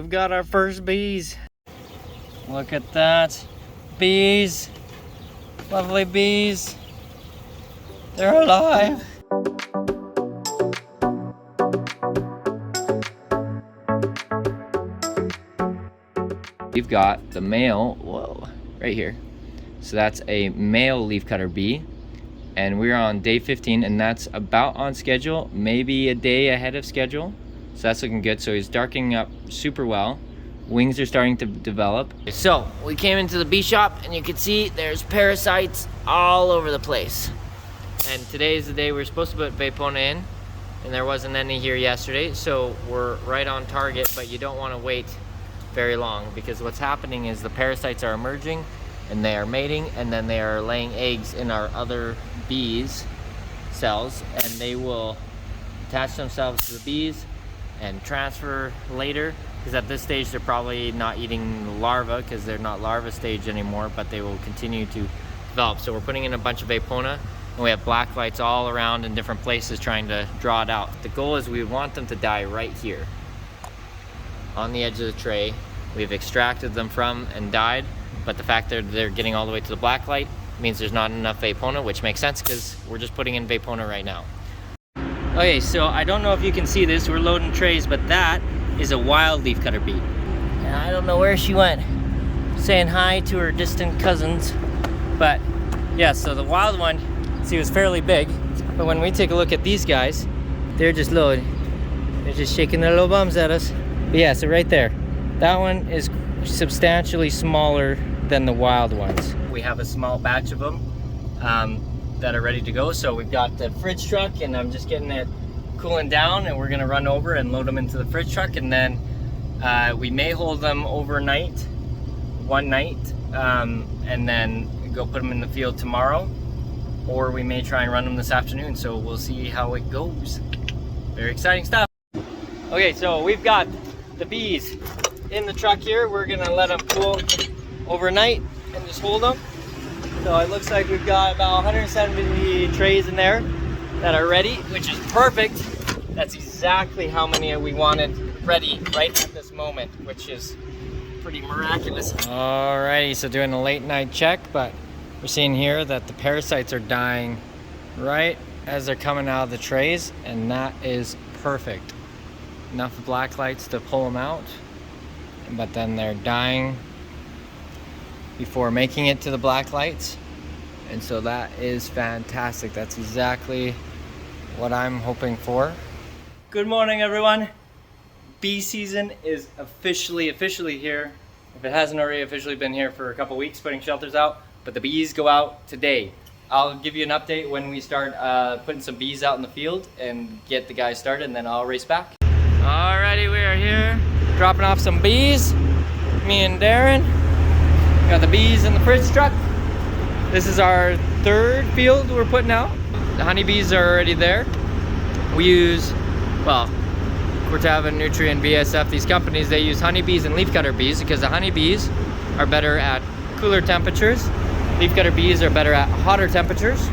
we've got our first bees. Look at that. Bees. Lovely bees. They're alive. We've got the male, whoa, right here. So that's a male leafcutter bee. And we're on day 15, and that's about on schedule, maybe a day ahead of schedule. So that's looking good. So he's darkening up super well. Wings are starting to develop. So we came into the bee shop, and you can see there's parasites all over the place. And today is the day we're supposed to put Vapona in, and there wasn't any here yesterday. So we're right on target, but you don't want to wait very long, because what's happening is the parasites are emerging and they are mating, and then they are laying eggs in our other bees cells, and they will attach themselves to the bees and transfer later, because at this stage they're probably not eating the larva because they're not larva stage anymore, but they will continue to develop. So we're putting in a bunch of Vapona, and we have black lights all around in different places trying to draw it out. The goal is we want them to die right here on the edge of the tray. We've extracted them from and died, but the fact that they're getting all the way to the black light means there's not enough Vapona, which makes sense because we're just putting in Vapona right now. Okay, so I don't know if you can see this, we're loading trays, but that is a wild leafcutter bee. And I don't know where she went, saying hi to her distant cousins. But yeah, so the wild one, see, was fairly big, but when we take a look at these guys, they're just loading. They're just shaking their little bums at us. But yeah, so right there, that one is substantially smaller than the wild ones. We have a small batch of them that are ready to go. So we've got the fridge truck, and I'm just getting it cooling down, and we're gonna run over and load them into the fridge truck, and then we may hold them overnight, one night, and then go put them in the field tomorrow, or we may try and run them this afternoon. So we'll see how it goes. Very exciting stuff. Okay, so we've got the bees in the truck here. We're gonna let them cool overnight and just hold them. So it looks like we've got about 170 trays in there that are ready, which is perfect. That's exactly how many we wanted ready right at this moment, which is pretty miraculous. Alrighty, so doing a late night check, but we're seeing here that the parasites are dying right as they're coming out of the trays, and that is perfect. Enough black lights to pull them out, but then they're dying before making it to the black lights, and so that is fantastic. That's exactly what I'm hoping for. Good morning, everyone. Bee season is officially here. If it hasn't already officially been here for a couple weeks, putting shelters out, but the bees go out today. I'll give you an update when we start putting some bees out in the field and get the guys started, and then I'll race back. Alrighty, we are here dropping off some bees. Me and Darren got the bees in the fridge truck. This is our third field we're putting out. The honeybees are already there. We use, well, Corteva, Nutrien, BASF, these companies, they use honeybees and leafcutter bees because the honeybees are better at cooler temperatures. Leafcutter bees are better at hotter temperatures.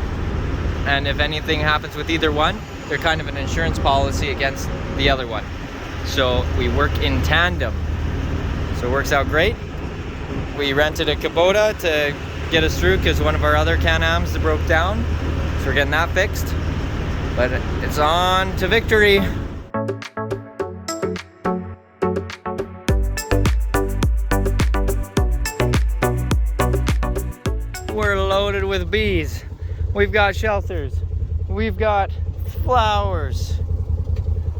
And if anything happens with either one, they're kind of an insurance policy against the other one. So we work in tandem. So it works out great. We rented a Kubota to get us through because one of our other Can-Ams broke down. So we're getting that fixed. But it's on to victory. We're loaded with bees. We've got shelters. We've got flowers.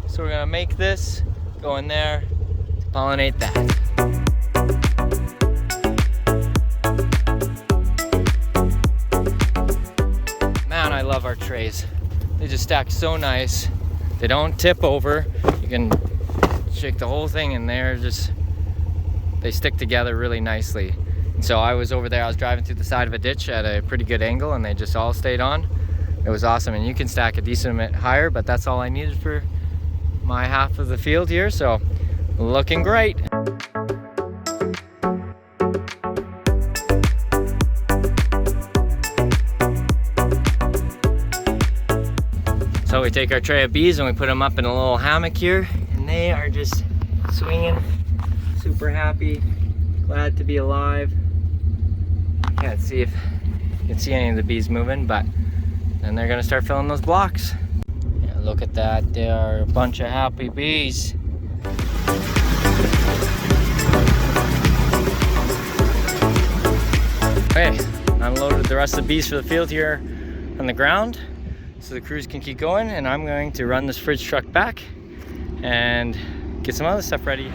So we're gonna make this, go in there, pollinate that. Man, I love our trays. They just stack so nice. They don't tip over. You can shake the whole thing and they stick together really nicely. And so I was over there, I was driving through the side of a ditch at a pretty good angle, and they just all stayed on. It was awesome, and you can stack a decent bit higher, but that's all I needed for my half of the field here, so looking great. So we take our tray of bees and we put them up in a little hammock here, and they are just swinging super happy, glad to be alive. Can't see if you can see any of the bees moving, but then they're gonna start filling those blocks. Yeah, look at that, there are a bunch of happy bees. Okay, unloaded the rest of the bees for the field here on the ground so the crews can keep going, and I'm going to run this fridge truck back and get some other stuff ready.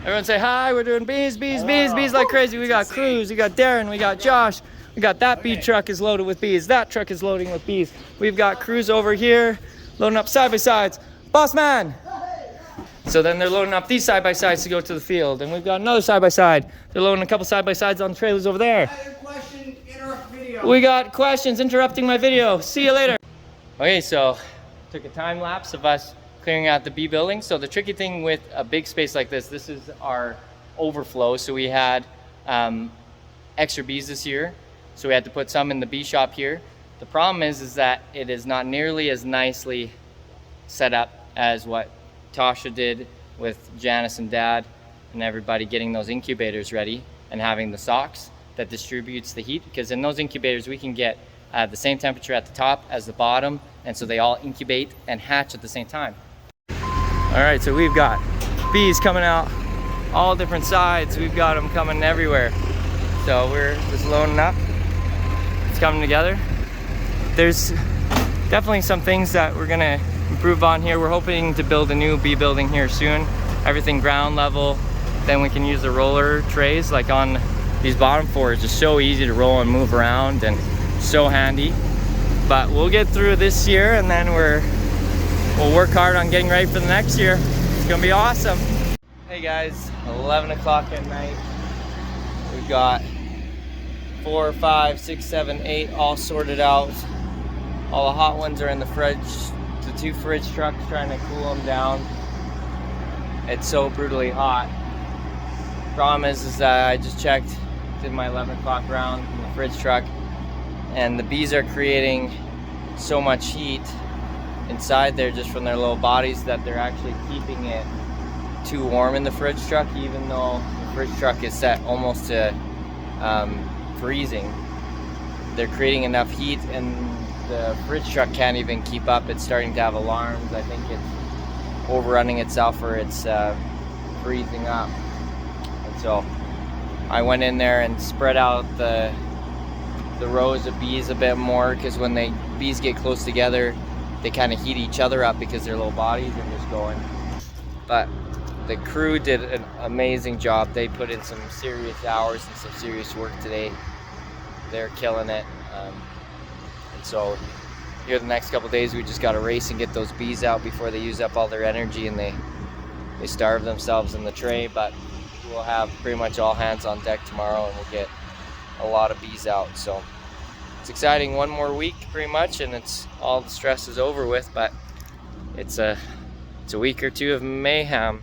Everyone say hi, we're doing bees like crazy. We got crews, we got Darren, we got Josh, we got that bee truck is loaded with bees, that truck is loading with bees. We've got crews over here loading up side-by-sides. Boss man! So then they're loading up these side-by-sides to go to the field, and we've got another side-by-side. They're loading a couple side-by-sides on the trailers over there. Question, interrupt video. We got questions interrupting my video. See you later. Okay, so took a time lapse of us clearing out the bee building. So the tricky thing with a big space like this is our overflow. So we had extra bees this year, so we had to put some in the bee shop here. The problem is that it is not nearly as nicely set up as what Tasha did with Janice and Dad and everybody getting those incubators ready and having the socks that distributes the heat, because in those incubators we can get the same temperature at the top as the bottom, and so they all incubate and hatch at the same time. All right, so we've got bees coming out all different sides. We've got them coming everywhere. So we're just loading up. It's coming together. There's definitely some things that we're gonna improve on here. We're hoping to build a new bee building here soon. Everything ground level. Then we can use the roller trays like on these bottom four. It's just so easy to roll and move around and so handy. But we'll get through this year, and then we'll work hard on getting ready for the next year. It's gonna be awesome. Hey guys, 11 o'clock at night. We've got 4, 5, 6, 7, 8 all sorted out. All the hot ones are in the fridge. The 2 fridge trucks trying to cool them down. It's so brutally hot. Problem is that I just checked, did my 11 o'clock round in the fridge truck, and the bees are creating so much heat inside there just from their little bodies that they're actually keeping it too warm in the fridge truck, even though the fridge truck is set almost to freezing. They're creating enough heat and the fridge truck can't even keep up. It's starting to have alarms. I think it's overrunning itself, or it's freezing up. And so I went in there and spread out the rows of bees a bit more, because when bees get close together, they kind of heat each other up because their little bodies are just going. But the crew did an amazing job. They put in some serious hours and some serious work today. They're killing it. And so here the next couple days we just got to race and get those bees out before they use up all their energy and they starve themselves in the tray. But we'll have pretty much all hands on deck tomorrow, and we'll get a lot of bees out. So it's exciting. One more week pretty much, and it's all the stress is over with. But it's a week or two of mayhem.